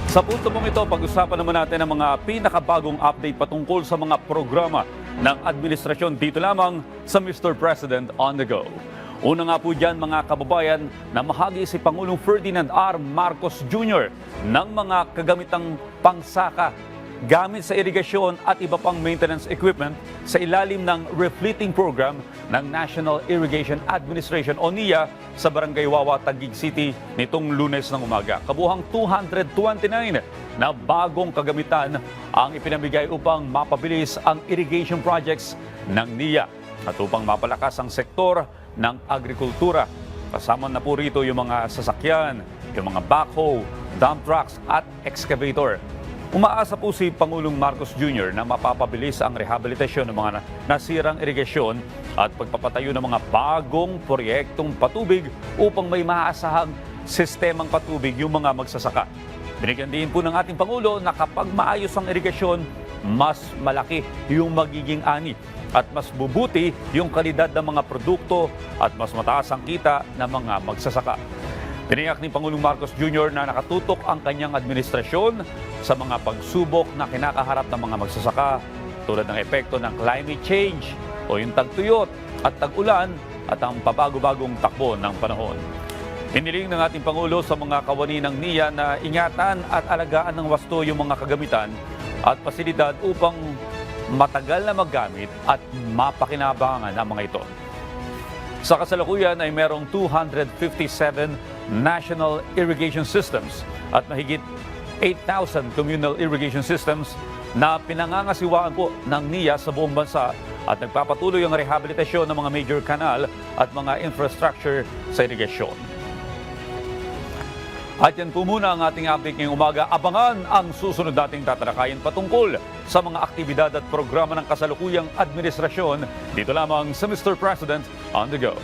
Sa punto mong ito, pag-usapan naman natin ang mga pinakabagong update patungkol sa mga programa ng administrasyon dito lamang sa Mr. President on the Go. Una nga po dyan mga kababayan, na mahagi si Pangulong Ferdinand R. Marcos Jr. ng mga kagamitang pangsaka gamit sa irigasyon at iba pang maintenance equipment sa ilalim ng refleeting program ng National Irrigation Administration o NIA sa Barangay Wawa, Taguig City nitong Lunes ng umaga. Kabuhang 229 na bagong kagamitan ang ipinamigay upang mapabilis ang irrigation projects ng NIA at upang mapalakas ang sektor ng agrikultura. Kasama na po rito yung mga sasakyan, yung mga backhoe, dump trucks at excavator. Umaasa po si Pangulong Marcos Jr. na mapapabilis ang rehabilitasyon ng mga nasirang irigasyon at pagpapatayo ng mga bagong proyektong patubig upang may maaasahang sistemang patubig yung mga magsasaka. Binigyan din po ng ating Pangulo na kapag maayos ang irigasyon, mas malaki yung magiging ani at mas bubuti yung kalidad ng mga produkto at mas mataas ang kita ng mga magsasaka. Tiniyak ni Pangulong Marcos Jr. na nakatutok ang kanyang administrasyon sa mga pagsubok na kinakaharap ng mga magsasaka tulad ng epekto ng climate change o yung tagtuyot at tag-ulan at ang pabago-bagong takbo ng panahon. Hiniling ng ating Pangulo sa mga kawani ng NIA na ingatan at alagaan ng wasto yung mga kagamitan at pasilidad upang matagal na maggamit at mapakinabangan ang mga ito. Sa kasalukuyan ay merong 257 national irrigation systems at mahigit 8,000 communal irrigation systems na pinangangasiwaan po ng NIA sa buong bansa at nagpapatuloy ang rehabilitasyon ng mga major canal at mga infrastructure sa irigasyon. At yan po muna ang ating update ngayong umaga. Abangan ang susunod nating tatalakayin patungkol sa mga aktibidad at programa ng kasalukuyang administrasyon dito lamang sa Mr. President on the Go.